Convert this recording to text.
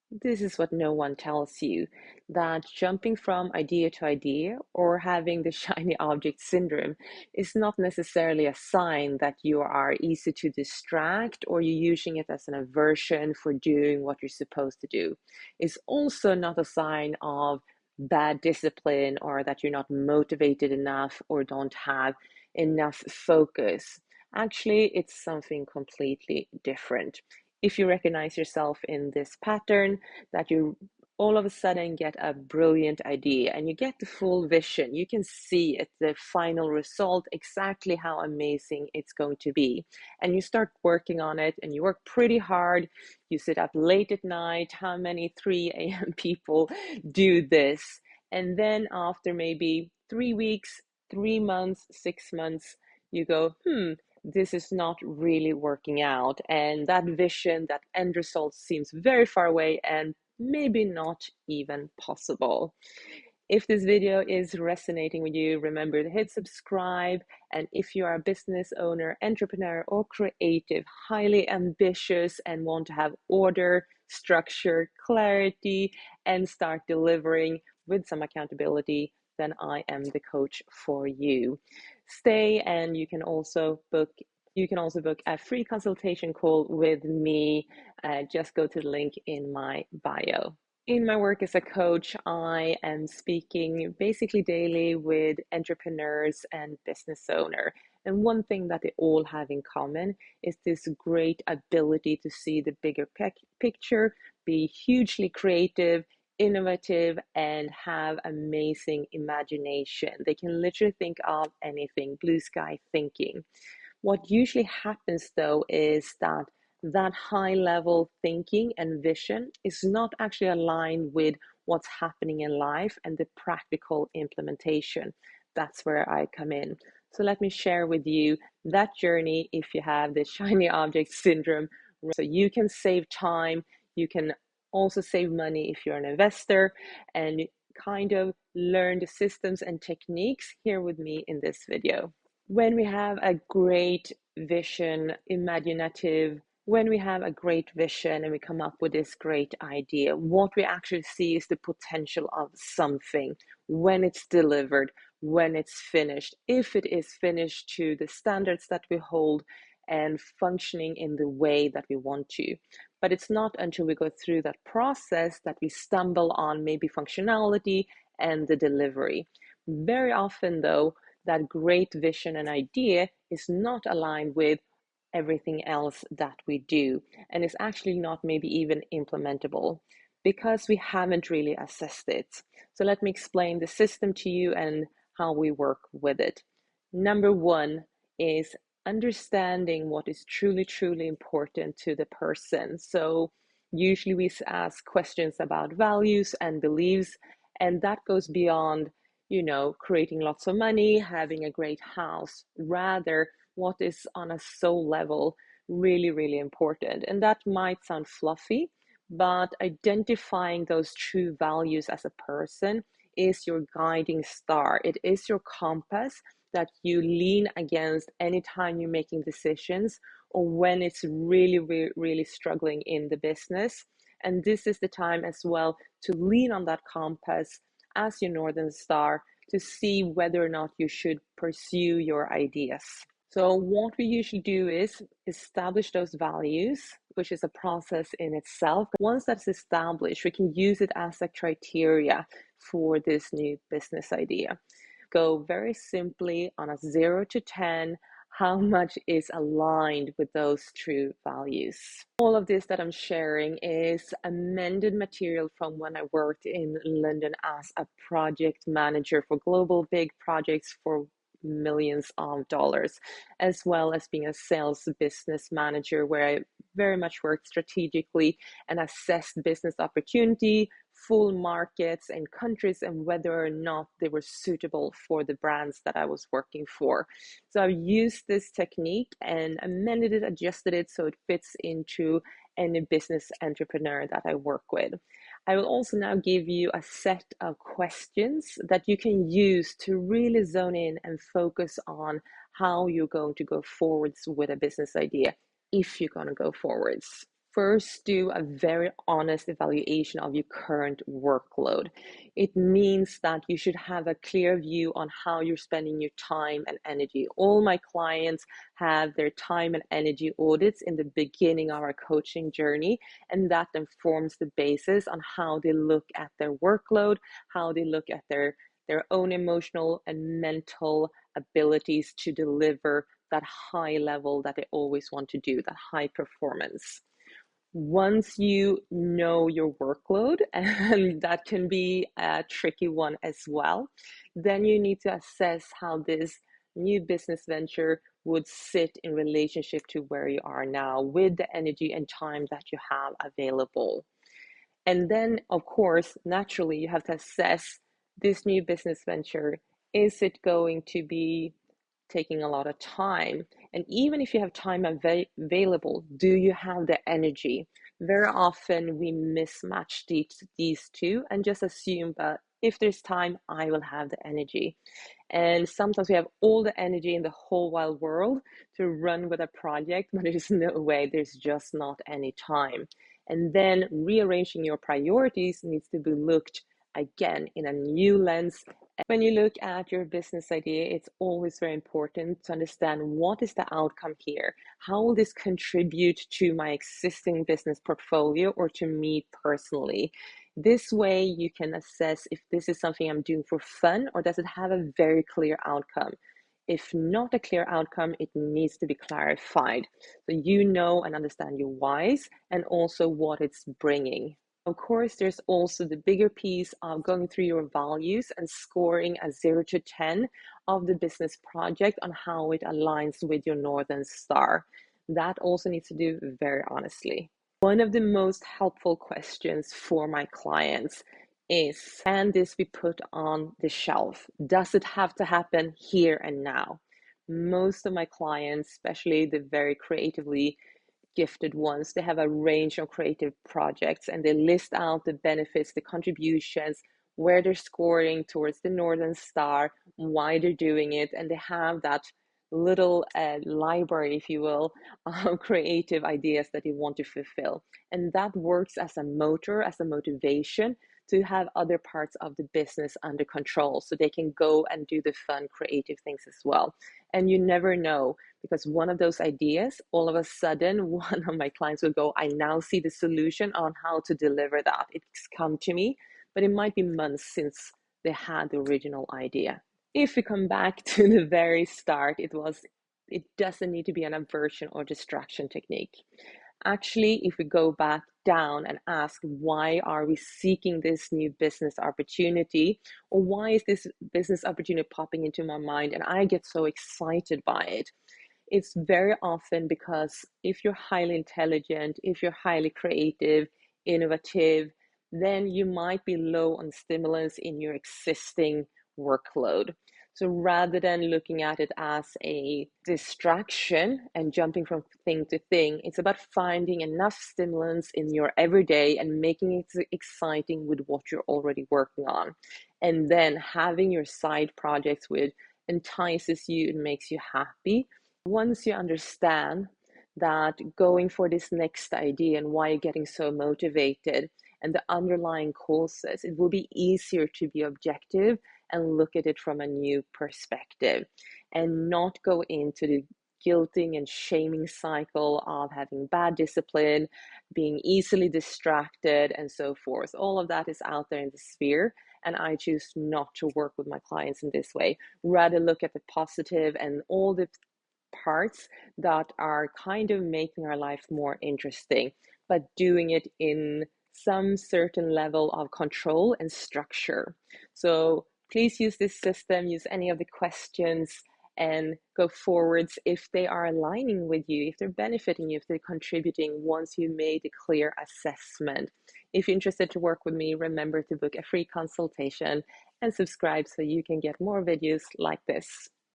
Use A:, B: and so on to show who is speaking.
A: This is what no one tells you, that jumping from idea to idea or having the shiny object syndrome is not necessarily a sign that you are easy to distract or you're using it as an aversion for doing what you're supposed to do. It's also not a sign of bad discipline or that you're not motivated enough or don't have enough focus. Actually, it's something completely different. If you recognize yourself in this pattern, that you all of a sudden get a brilliant idea and you get the full vision. You can see it, the final result, exactly how amazing it's going to be. And you start working on it and you work pretty hard. You sit up late at night. How many 3 a.m. people do this? And then after maybe 3 weeks, 3 months, 6 months, you go, this is not really working out. And that vision, that end result seems very far away and maybe not even possible. If this video is resonating with you, remember to hit subscribe. And if you are a business owner, entrepreneur, or creative, highly ambitious, and want to have order, structure, clarity, and start delivering with some accountability, then I am the coach for you. Stay, and you can also book a free consultation call with me. Just go to the link in my bio. In my work as a coach, I am speaking basically daily with entrepreneurs and business owners. And one thing that they all have in common is this great ability to see the bigger picture, be hugely creative, innovative, and have amazing imagination. They can literally think of anything, blue sky thinking. What usually happens though is that high level thinking and vision is not actually aligned with what's happening in life and the practical implementation. That's where I come in. So let me share with you that journey if you have the shiny object syndrome. So you can save time, you can also save money if you're an investor, and kind of learn the systems and techniques here with me in this video. When we have a great vision, imaginative, when we have a great vision and we come up with this great idea, what we actually see is the potential of something when it's delivered, when it's finished, if it is finished to the standards that we hold and functioning in the way that we want to. But it's not until we go through that process that we stumble on maybe functionality and the delivery. Very often, though, that great vision and idea is not aligned with everything else that we do and is actually not maybe even implementable because we haven't really assessed it. So let me explain the system to you and how we work with it. Number one is understanding what is truly, truly important to the person. So usually we ask questions about values and beliefs, and that goes beyond creating lots of money, having a great house, rather what is on a soul level really, really important. And that might sound fluffy, but identifying those true values as a person is your guiding star. It is your compass that you lean against anytime you're making decisions or when it's really, really, really struggling in the business. And this is the time as well to lean on that compass as your Northern Star to see whether or not you should pursue your ideas. So what we usually do is establish those values, which is a process in itself. Once that's established, we can use it as a criteria for this new business idea. Go very simply on a 0 to 10, how much is aligned with those true values. All of this that I'm sharing is amended material from when I worked in London as a project manager for global big projects for millions of dollars, as well as being a sales business manager where I very much worked strategically and assessed business opportunity, full markets and countries, and whether or not they were suitable for the brands that I was working for. So I've used this technique and amended it, adjusted it so it fits into any business entrepreneur that I work with. I will also now give you a set of questions that you can use to really zone in and focus on how you're going to go forwards with a business idea, if you're going to go forwards. first do a very honest evaluation of your current workload. It means that you should have a clear view on how you're spending your time and energy. All my clients have their time and energy audits in the beginning of our coaching journey, and that then forms the basis on how they look at their workload, how they look at their own emotional and mental abilities to deliver that high level that they always want to do, that high performance. Once you know your workload, and that can be a tricky one as well, then you need to assess how this new business venture would sit in relationship to where you are now with the energy and time that you have available. And then, of course, naturally, you have to assess this new business venture. Is it going to be taking a lot of time? And even if you have time available, do you have the energy? Very often we mismatch these two and just assume that if there's time, I will have the energy. And sometimes we have all the energy in the whole wide world to run with a project, but there's no way, there's just not any time. And then rearranging your priorities needs to be looked again in a new lens. When you look at your business idea, it's always very important to understand what is the outcome here? How will this contribute to my existing business portfolio or to me personally? This way you can assess if this is something I'm doing for fun or does it have a very clear outcome. If not a clear outcome, it needs to be clarified. So you know and understand your whys and also what it's bringing. Of course, there's also the bigger piece of going through your values and scoring a 0 to 10 of the business project on how it aligns with your Northern Star. That also needs to do very honestly. One of the most helpful questions for my clients is, can this be put on the shelf? Does it have to happen here and now? Most of my clients, especially the very creatively gifted ones, they have a range of creative projects and they list out the benefits, the contributions, where they're scoring towards the Northern Star, why they're doing it, and they have that little library, if you will, of creative ideas that they want to fulfill. And that works as a motor, as a motivation to have other parts of the business under control so they can go and do the fun creative things as well. And you never know, because one of those ideas, all of a sudden, one of my clients will go, I now see the solution on how to deliver that. It's come to me, but it might be months since they had the original idea. If we come back to the very start, it doesn't need to be an aversion or distraction technique. Actually, if we go back down and ask, why are we seeking this new business opportunity? Or why is this business opportunity popping into my mind and I get so excited by it? It's very often because if you're highly intelligent, if you're highly creative, innovative, then you might be low on stimulants in your existing workload. So rather than looking at it as a distraction and jumping from thing to thing, it's about finding enough stimulants in your everyday and making it exciting with what you're already working on. And then having your side projects with entices you and makes you happy. Once you understand that going for this next idea and why you're getting so motivated and the underlying causes, it will be easier to be objective and look at it from a new perspective and not go into the guilting and shaming cycle of having bad discipline, being easily distracted, and so forth. All of that is out there in the sphere, and I choose not to work with my clients in this way. Rather look at the positive and all the parts that are kind of making our life more interesting, but doing it in some certain level of control and structure. So please use this system, use any of the questions, and go forwards if they are aligning with you, if they're benefiting you, if they're contributing once you made a clear assessment. If you're interested to work with me, remember to book a free consultation and subscribe so you can get more videos like this.